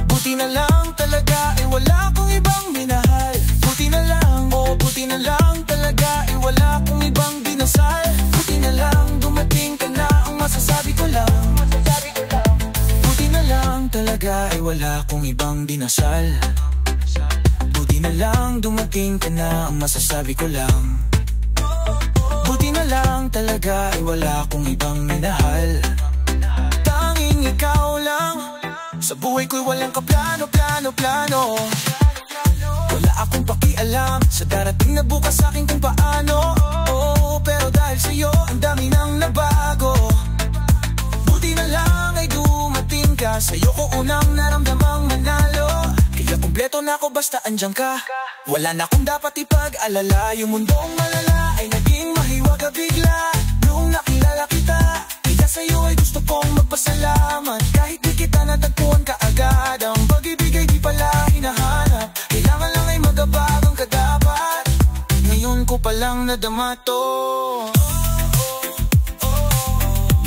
Buti na lang talaga ay wala akong ibang minahal. Buti na lang, oh buti na lang talaga ay wala akong ibang dinasal. Buti na lang dumating ka na, ang masasabi ko lang. Buti na lang talaga ay wala akong ibang dinasal. Buti Buti na lang dumating ka na, ang masasabi ko lang. Buti na lang talaga ay wala akong ibang minahal. Tanging ikaw lang, sa buhay ko'y walang kaplano, plano, plano. Wala akong pakialam sa darating na bukas sa akin kung paano. Oh, pero dahil sa'yo ang dami nang nabago. Buti na lang ay dumating ka, sa'yo ko unang naramdamang manalo. Kaya kumpleto na ako basta andyan ka. Wala na akong dapat ipag-alala. Yung mundong malala ay naging mahiwaga bigla noong nakilala kita. Kaya sa'yo ay gusto kong magpasalamat. Kahit di kita natagpuan kaagad, ang pag-ibig ay di pala hinahanap. Kailangan lang ay magabagang kadapat. Ngayon ko palang nadama to,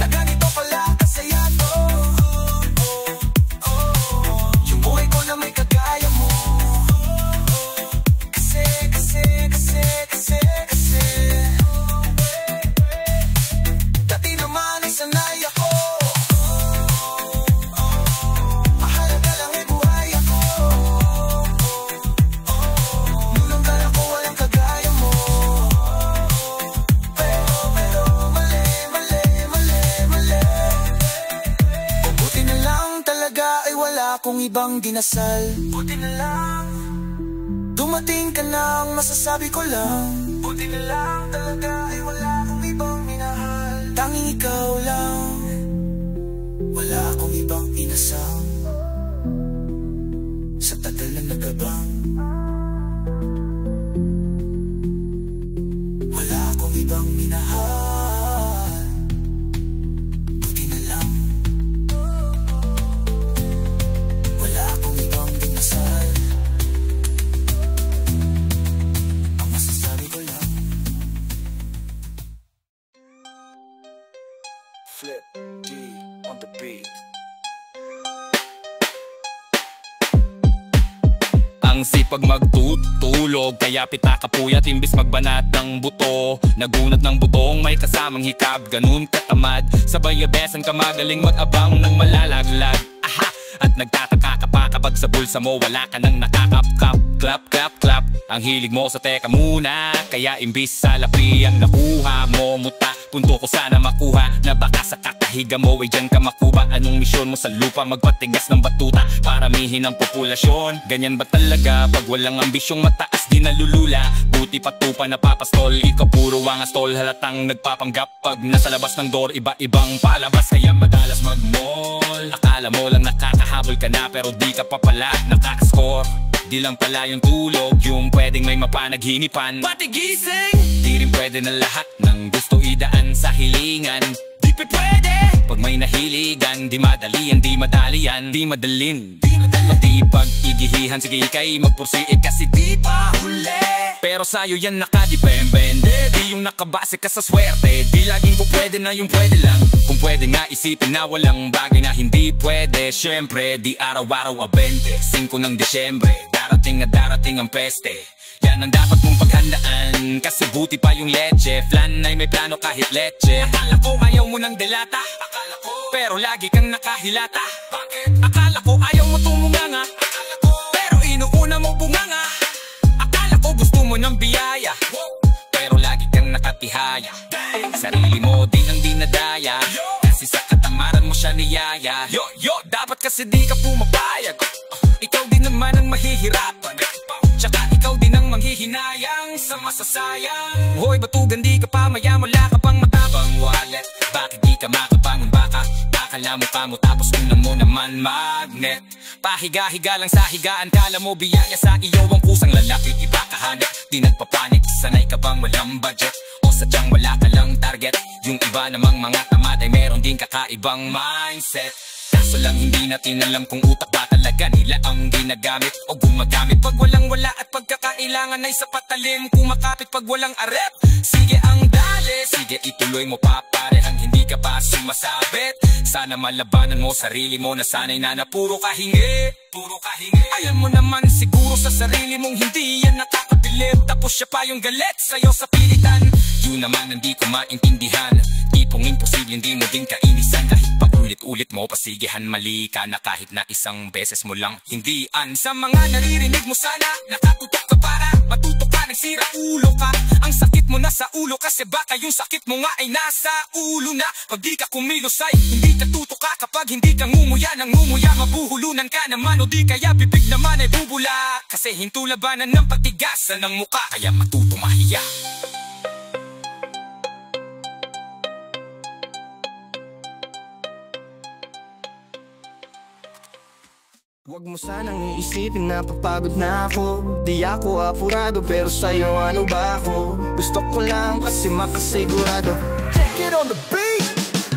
na ganito pala kasaya to. Yung buhay ko na may kagaya mo. Kasi dati naman ay sanay ako. Mahalaga lang ay buhay ako. Nung kala ko walang kagaya mo. Pero mali. O buti na lang talaga ay wala akong ibang dinasal. Buti na lang dumating ka na, ang masasabi ko lang. Buti na lang talaga ay wala akong ibang minahal. Tanging ikaw lang, wala akong ibang inasal. Sa tagal na nagabang, wala akong ibang minahal. Buti na lang, wala akong ibang dinasal. Ang masasabi ko lang. Flip D on the beat. Ang sipag magtutulog, kaya pita kapuyat imbis magbanat ng buto. Nagunat ng butong may kasamang hikab, ganun katamad. Sabay abesan ka magaling mag-abang ng malalaglag. Aha! At nagtataka ka pa kapag sa bulsa mo wala ka nang nakakap-kap. Clap, clap, clap. Ang hilig mo sa teka muna, kaya imbis sa lapi ang nakuha mo muta. Punto ko sana makuha na baka sa kakahiga mo ay dyan ka makuha. Anong misyon mo sa lupa? Magpatigas ng batuta, paramihin ang populasyon. Ganyan ba talaga pag walang ambisyong mataas di nalulula? Buti patupa napapastol, ikaw puro wangas tol. Halatang nagpapanggap pag nasa labas ng door, iba-ibang palabas. Kaya madalas mag-mall, akala mo lang nakakahabol ka na pero di ka pa pala nakakascore. Di lang pala yung tulog yung pwedeng may mapanaghinipan. Pati gising, di rin pwede na lahat ng gusto idaan sa hilingan. Di pa pwede pag may nahiligan, di madalian, di madalian, di madalin. Di pag-igihihan, sige ikay magpursiik kasi di pa huli. Pero sa'yo yan nakadipembende, di yung nakabase ka sa swerte. Di laging po pwede na yung pwede lang. Kung pwede nga isipin na walang bagay na hindi pwede. Syempre di araw-araw a 25 ng Desyembre, darating at darating ang peste. Yan ang dapat mong paghandaan, kasi buti pa yung leche. Flan ay may plano kahit leche. Akala ko ayaw mo ng delata, akala ko, pero lagi kang nakahilata. Bakit? Akala ko ayaw mo tumunganga, akala ko, pero inuuna mo bunganga. Akala ko gusto mo ng biyaya, pero lagi kang nakatihaya. Sarili mo din ang dinadaya, kasi sa katamaran mo siya niyaya. Yo, dapat kasi di ka pumapayag. Ikaw din naman ang mahihirapan, tsaka ikaw din ang manghihinayang sa masasayang. Hoy batugan, di ka pa maya, wala ka pang matabang wallet. Bakit di ka makapangon baka? Akala mo pa mo tapos unang mo naman magnet. Pahiga-higa lang sa higaan, kala mo biyaya sa iyo ang kusang lalaki. Iba kahanap, di nagpapanik, sanay ka bang walang budget? O sadyang wala ka lang target? Yung iba namang mga tamad ay meron din kakaibang mindset. Kaso lang hindi natin alam kung utak ba talaga nila ang ginagamit o gumagamit. Pag walang wala at pagkakailangan ay sapat talim, kumakapit pag walang arep. Sige ang dali, sige ituloy mo pa parehang hindi ka pa sumasabit. Sana malabanan mo sarili mo na sanay na puro kahingi. Alam mo naman siguro sa sarili mong hindi yan nakakabilib. Tapos siya pa yung galit sa'yo sa pilitan. Yun naman hindi ko maintindihan, tipong imposible hindi mo din kainisan kahit pa paulit-ulit mo pasigihan, mali ka na kahit na isang beses mo lang hindian. Sa mga naririnig mo sana, nakatutok ka para matuto ka, nagsira ulo ka. Ang sakit mo na sa ulo kasi baka yung sakit mo nga ay nasa ulo na. Pag di ka kumilos ay hindi ka tutuka, kapag hindi ka ngumuya ng ngumuya, mabuhulunan ka naman o di kaya bibig naman ay bubula. Kasi hinto labanan ng patigasan ng muka, kaya matuto mahiya. Huwag mo sanang iisipin na papagod na ako. Di ako apurado pero sa'yo ano ba ako? Gusto ko lang kasi makasigurado. Check it on the beat.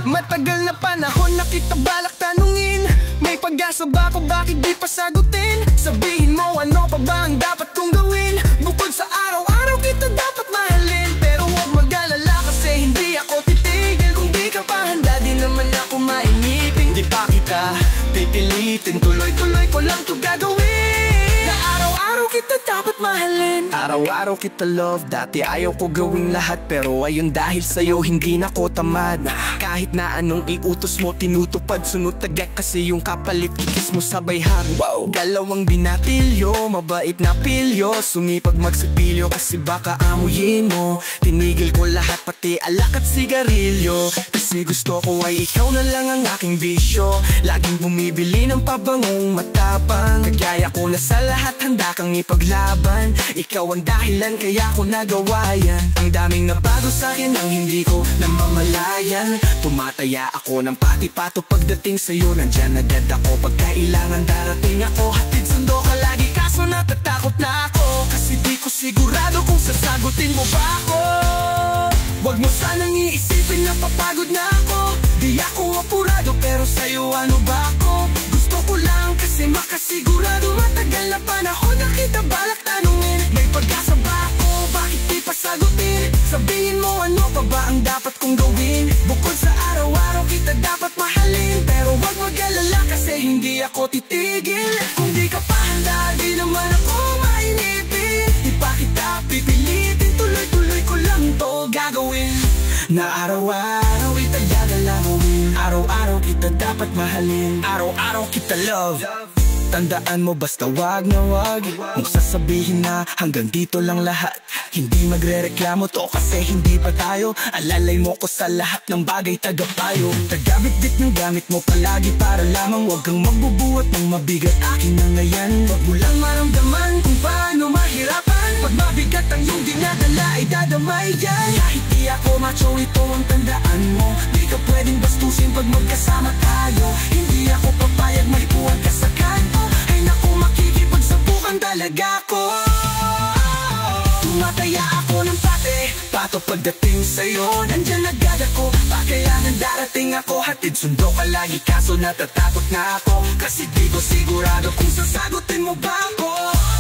Matagal na panahon na kita balak tanungin, may pag-asa ba ako, bakit di pa sagutin? Sabihin mo ano pa ba ang dapat kong gawin? Bukod sa araw-araw kita dapat mahalin. Pero huwag mag-alala kasi hindi ako titigil. Kung di ka pa handa di naman ako mainipin. Di pa kita pipilitin, tuloy-tuloy ko lang to gagawin. Na araw-araw kita dapat mahalin, araw-araw kita love. Dati ayaw ko gawing lahat pero ayun dahil sa'yo hindi na ko tamad. Kahit na anong iutos mo tinutupad, sunod tagak kasi yung kapalit kikis mo sabay hari. Wow. Dalawang binatilyo, mabait na pilyo, sumipag magsipilyo kasi baka amuyin mo. Tinigil ko lahat pati alak at sigarilyo kasi gusto ko ay ikaw na lang ang aking bisyo. Laging bumibili ng pabangong matapang, kagaya ko na sa lahat handa kang ipaglaban. Ikaw ang dahilan kaya ko nagawa yan. Ang daming nabago sa'kin ang hindi ko namamalayan. Tumataya ako ng pati-pato pagdating sa'yo, nandyan agad ako pag kailangan darating ako. Hatid sundo ka lagi kaso natatakot na ako kasi di ko sigurado kung sasagutin mo ba ako. Huwag mo sanang iisipin na papagod na ako. Di ako apurado pero sa'yo ano ba ako? Gusto ko lang kasi makasigurado. Matagal na panahon na kita balak tanungin, may pag-asa ba ako, bakit di pa sagutin? Sabihin mo ano pa ba ang dapat kong gawin? Bukod sa araw-araw kita dapat mahalin. Pero huwag mag-alala kasi hindi ako titigil. Kung di ka pa handa di naman ako mainipin. Di pa kita pipilitin, tuloy-tuloy ko lang to gagawin. Na araw-araw kita gagalawin, araw-araw kita dapat mahalin, araw-araw kita love. Tandaan mo basta wag na wag mong sasabihin na hanggang dito lang lahat. Hindi magrereklamo to kasi hindi pa tayo. Alalay mo ko sa lahat ng bagay tagapayo. Tagabit-bit ng gamit mo palagi para lamang wag kang magbubuhat ng mabigat. Akin na ngayon, wag mo lang maramdaman kung paano mahirapan. Pag mabigat ang iyong dinadala ay dadamay yan. Kahit di ako macho ito ang tandaan mo. Di ka pwedeng bastusin pag magkasama tayo. Hindi ako papayag maipuan ka sa kanto. Ay naku makikipagsabukan talaga ko. Tumataya ako ng pato pagdating sa'yo, nandyan agad ako. Kailangan darating ako, hatid sundo ka lagi kaso natatakot na ako kasi di ko sigurado kung sasagutin mo ba ako.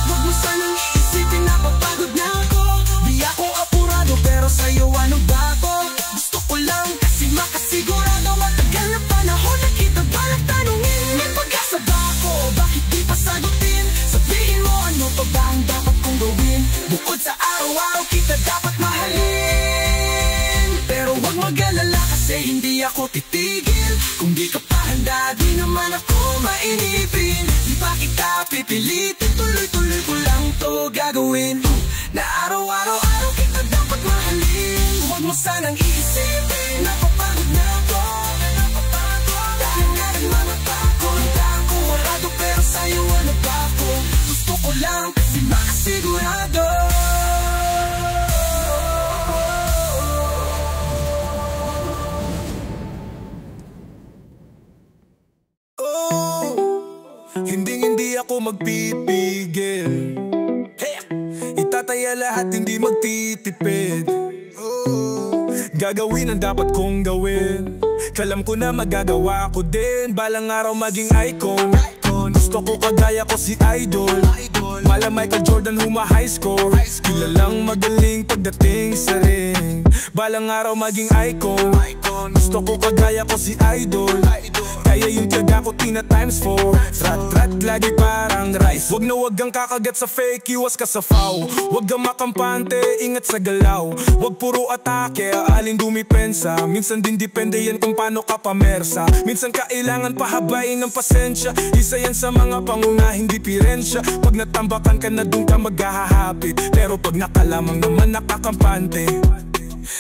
Huwag mo sanang iisipin na papagod na ako. Di ako apurado pero sa'yo ano ba ako? Gusto ko lang kasi makasigurado. Matagal na panahon na kita balak tanungin, may pag-asa ba ako, bakit di pa sagutin? Sabihin mo ano pa ba ang dapat kong gawin? Bukod sa araw-araw kita dapat mahalin. Pero huwag mag-alala kasi hindi ako titigil. Kung di ka pa handa di naman ako mainipin. Di pa kita pipilitin, tuloy-tuloy ko lang to gagawin. Na araw-araw kita dapat mahalin. Huwag mo sanang iisipin na papagod na ako. Dahil nga rin mga pako, hindi ako warado pero sa'yo ano ba ako? Gusto ko lang kasi makasigurado. Hindi ako magpipigil. Itataya lahat, hindi magtitipid. Gagawin ang dapat kong gawin. Kalam ko na magagawa ko din. Balang araw maging icon. Gusto ko kagaya ko si Idol. Mala Michael Jordan huma-high score. Kilalang magaling pagdating sa ring. Balang araw maging icon. Gusto ko kagaya ko si Idol, kaya yung tiyaga ko tina times 4. Trat-trat lagi parang rice. Wag na wag kang kakagat sa fake, iwas ka sa foul. Wag kang makampante, ingat sa galaw. Wag puro atake, aalin dumipensa. Minsan din depende yan kung paano ka pamersa. Minsan kailangan pahabain ng pasensya. Isa yan sa mga panguna, hindi pirensya. Pag natambakan ka na dun ka maghahapit, pero pag nakalamang naman nakakampante.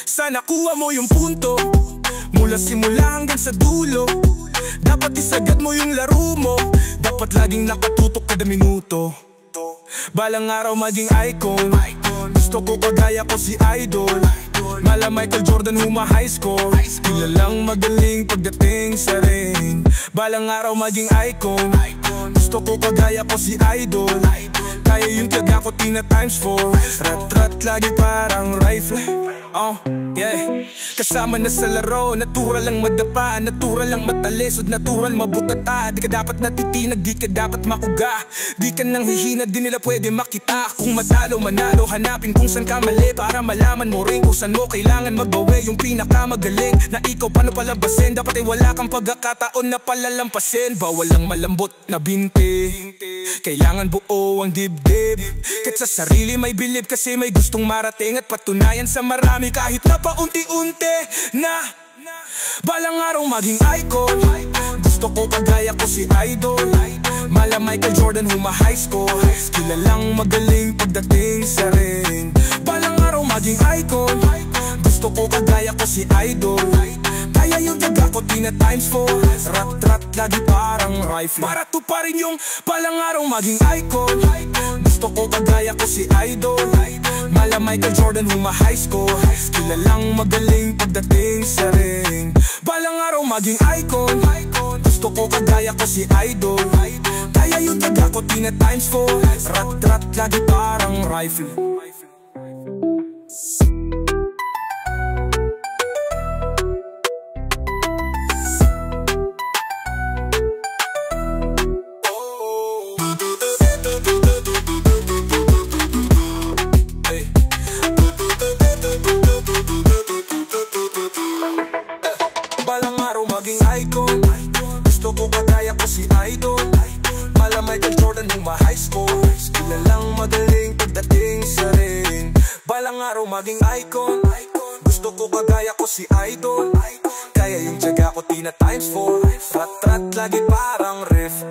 Sana kuha mo yung punto, mula simula hanggang sa dulo. Dapat isagad mo yung laro mo, dapat laging nakatutok kada minuto. Balang araw maging icon, gusto ko kagaya ko si Idol. Mala Michael Jordan huma high score, kilalang magaling pagdating sa ring. Balang araw maging icon, gusto ko kagaya ko si Idol. Kaya yung tiyaga ko tina times 4. Rat-rat lagi parang rifle. Yeah. Kasama na sa laro, natural lang madapa, natural lang matalisod, natural mabutata. Di ka dapat natitinag, di ka dapat makuga. Di ka nang hihina, di nila pwede makita. Kung matalo, manalo, hanapin kung saan ka mali, para malaman mo rin kung saan mo kailangan magbawi. Yung pinakamagaling na ikaw paano palabasin, dapat ay wala kang pagkakataon na palalampasin. Bawal lang malambot na binti, kailangan buo ang dibdib. Kahit sa sarili may bilib, kasi may gustong marating at patunayan sa marami, kahit na paunti-unti na. Balang araw maging icon, gusto ko kagaya ko si Idol. Mala Michael Jordan huma high score, kilalang magaling pagdating sa ring. Balang araw maging icon, gusto ko kagaya ko si Idol. Kaya yung tiyaga ko tina times 4. Rat-rat lagi parang rifle, para to pa rin yung balang araw maging icon. Gusto ko kagaya ko si Idol. Mala Michael Jordan huma high score, kilalang magaling pagdating sa ring. Balang araw maging icon, gusto ko kagaya ko si Idol. Kaya yung tiyaga ko tina times 4. Rat-rat lagi parang rifle. Balang araw maging icon, gusto ko kagaya ko si Idol. Mala Michael Jordan huma high score, kilalang magaling pagdating sa ring. Balang araw maging icon, gusto ko kagaya ko si Idol. Kaya yung tiyaga ko tina times 4. Rat-rat lagi parang riff.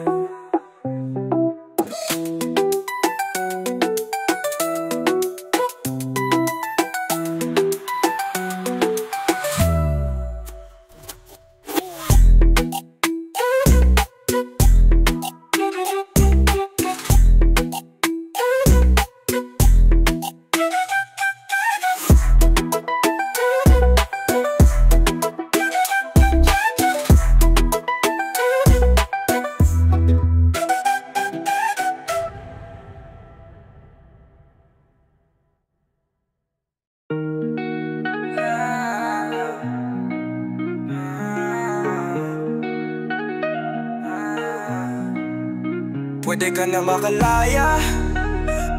Pwede ka na makalaya,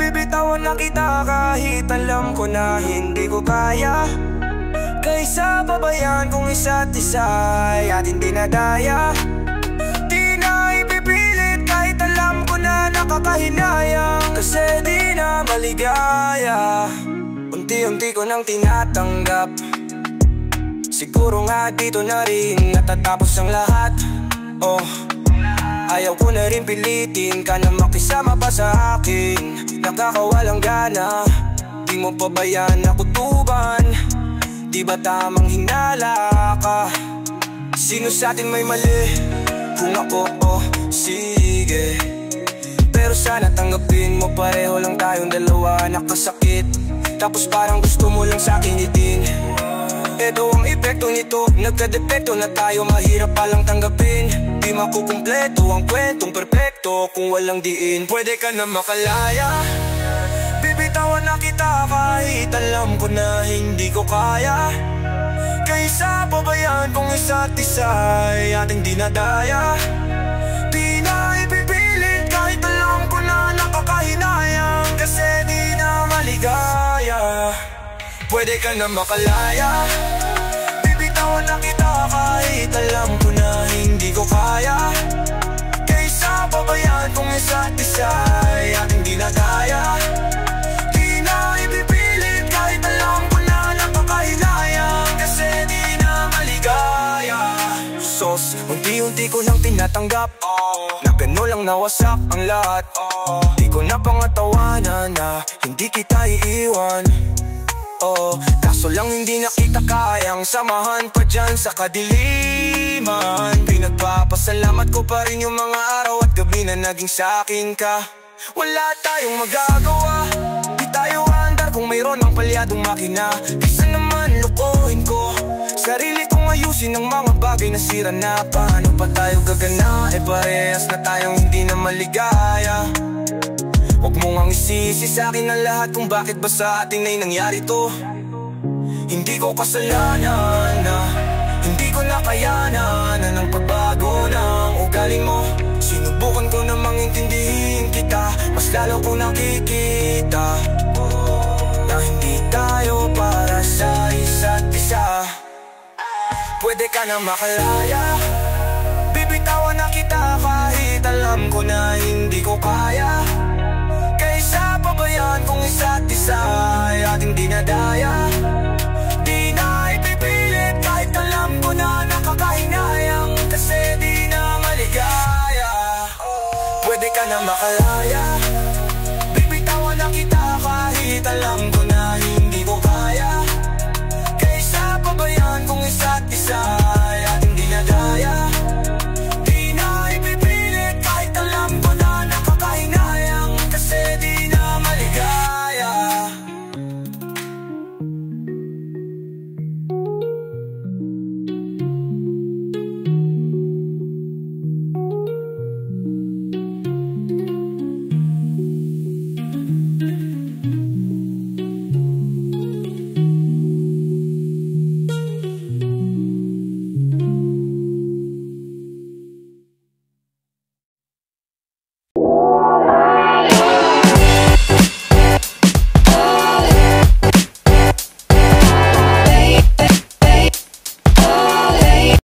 bibitawan na kita kahit alam ko na hindi ko kaya. Kaysa pabayaan kung isa't isa ay ating dinadaya. Di na ipipilit kahit alam ko na nakakahinayang, kasi di na maligaya. Unti-unti ko nang tinatanggap, siguro nga dito na rin natatapos ang lahat. Ayaw ko na rin pilitin ka na makisama pa sa akin. Nakakawalang gana, di mo pabayaan na kutuban. Di ba tamang hinala ka? Sino sa atin may mali? Kung ako, sige. Pero sana tanggapin mo, pareho lang tayong dalawa nakasakit. Tapos parang gusto mo lang sa akin itin. Eto ang epekto nito, nagka-depekto na tayo, mahirap palang tanggapin. Di makukumpleto ang kwentong perpekto kung walang diin. Pwede ka na makalaya, bibitawan na kita kahit alam ko na hindi ko kaya. Kaysa pabayaan kung isa't isa ay ating dinadaya. Di na ipipilit kahit alam ko na nakakahinayang, kasi di na maligaya. Pwede ka na makalaya, bibitawan Bibitawan na kita kahit alam ko na hindi ko kaya. Kaysa pabayaan kung isa't isa ay ating di na kaya. Di na ipipilit kahit alam ko na nakakahinayang, kasi di na maligaya. Sos, unti-unti ko nang tinatanggap na gano'n lang nawasak ang lahat. Di ko na pangatawanan na hindi kita iiwan. Kaso lang hindi na kita kayang samahan pa dyan sa kadiliman. Pinagpapasalamat ko pa rin yung mga araw at gabi na naging sa'kin ka. Wala tayong magagawa, di tayo andar kung mayroon ng palyadong makina. Kaysa naman lukuhin ko sarili kong ayusin ang mga bagay na sira na. Paano pa tayo gagana, parehas na tayong hindi na maligaya. Huwag mo ngang isisi sa'kin ang lahat kung bakit ba sa atin ay nangyari to. Hindi ko kasalanan na hindi ko nakayanan ang pagbago ng ugali mo. Sinubukan ko namang intindihin kita, mas lalo ko nakikita na hindi tayo para sa isa't isa. Pwede ka na makalaya, bibitawan na kita kahit alam ko na hindi ko kaya. Kaysa pabayaan kung isa't isa ay ating dinadaya. Di na ipipilit kahit alam ko na nakakahinayang, kasi di na maligaya. Pwede ka na makalaya,